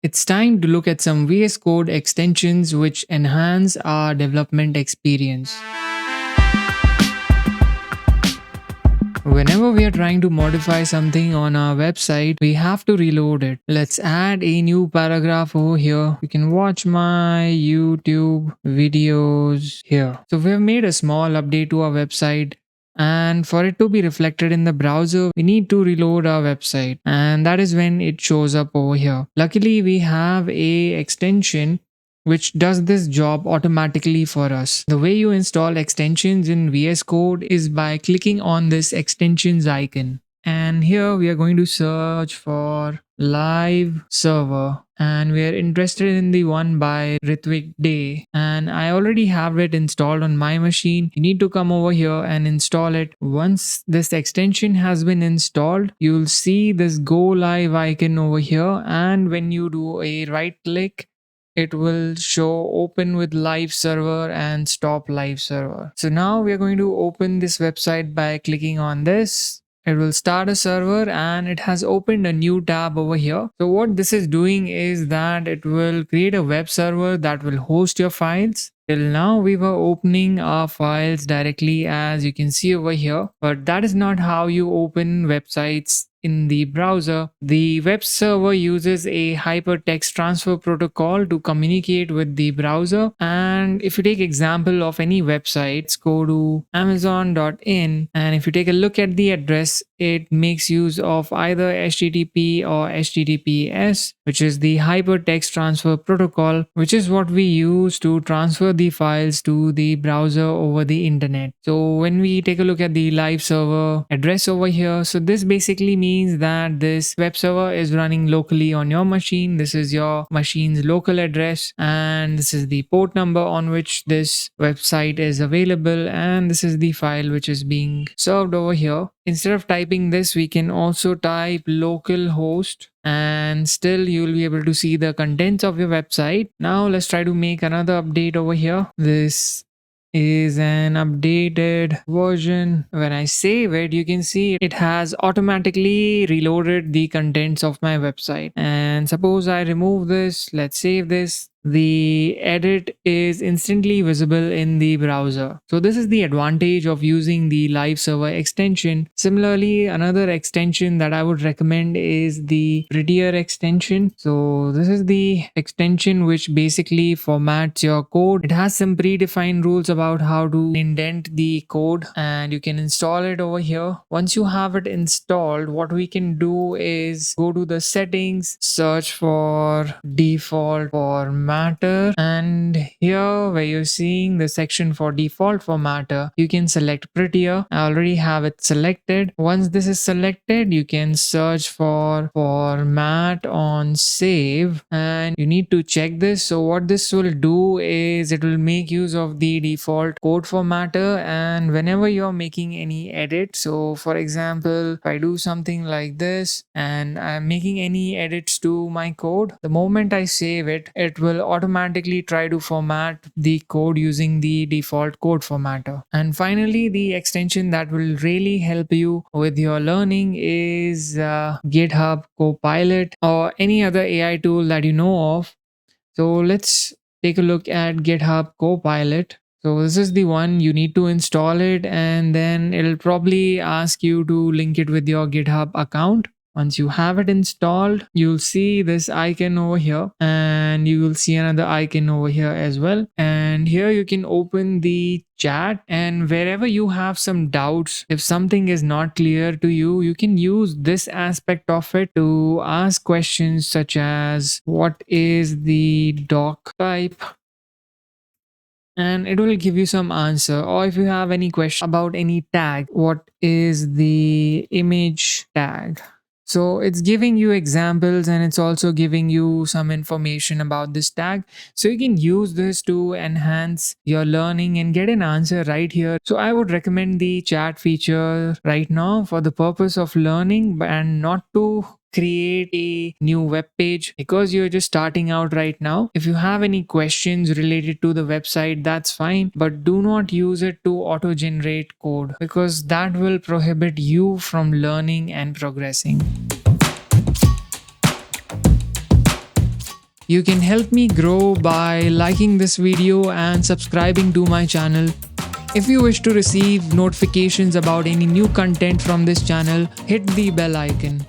It's time to look at some VS Code extensions which enhance our development experience. Whenever we are trying to modify something on our website, we have to reload it. Let's add a new paragraph over here. You can watch my YouTube videos here. So we have made a small update to our website. And for it to be reflected in the browser, we need to reload our website. And that is when it shows up over here. Luckily, we have a extension which does this job automatically for us. The way you install extensions in VS Code is by clicking on this extensions icon. And here we are going to search for live server, and we are interested in the one by Ritvik Day, and I already have it installed on my machine. You need to come over here and install it. Once this extension has been installed, you'll see this go live icon over here, and when you do a right click, it will show open with live server and stop live server. So now we are going to open this website by clicking on this. It will start a server and it has opened a new tab over here. So what this is doing is that it will create a web server that will host your files. Till now we were opening our files directly, as you can see over here, but that is not how you open websites in the browser. The web server uses a hypertext transfer protocol to communicate with the browser. And if you take example of any website, let's go to amazon.in, and if you take a look at the address, it makes use of either HTTP or HTTPS, which is the hypertext transfer protocol, which is what we use to transfer the files to the browser over the internet. So when we take a look at the live server address over here, so this basically means that this web server is running locally on your machine. This is your machine's local address, and this is the port number on which this website is available, and this is the file which is being served over here. Instead of typing this, we can also type localhost, and still you will be able to see the contents of your website. Now let's try to make another update over here. This is an updated version. When I save it, you can see it has automatically reloaded the contents of my website. And suppose I remove this, let's save this, the edit is instantly visible in the browser. So this is the advantage of using the live server extension. Similarly, another extension that I would recommend is the prettier extension. So this is the extension which basically formats your code. It has some predefined rules about how to indent the code, and you can install it over here. Once you have it installed, what we can do is go to the settings, search for default formatter, and here where you're seeing the section for default formatter, you can select prettier. I already have it selected. Once this is selected, you can search for format on save, and you need to check this. So what this will do is it will make use of the default code formatter, and whenever you're making any edit, so for example, if I do something like this and I'm making any edits to my code, the moment I save it, it will automatically try to format the code using the default code formatter. And finally, the extension that will really help you with your learning is GitHub Copilot or any other AI tool that you know of. So let's take a look at GitHub Copilot. So this is the one. You need to install it, and then it'll probably ask you to link it with your GitHub account. Once you have it installed, you'll see this icon over here, and you will see another icon over here as well. And here you can open the chat, and wherever you have some doubts, if something is not clear to you, you can use this aspect of it to ask questions such as what is the doc type, and it will give you some answer. Or if you have any question about any tag, what is the image tag? So it's giving you examples, and it's also giving you some information about this tag. So you can use this to enhance your learning and get an answer right here. So I would recommend the chat feature right now for the purpose of learning and not to create a new web page because you're just starting out right now. If you have any questions related to the website, that's fine, but do not use it to auto generate code because that will prohibit you from learning and progressing. You can help me grow by liking this video and subscribing to my channel. If you wish to receive notifications about any new content from this channel, hit the bell icon.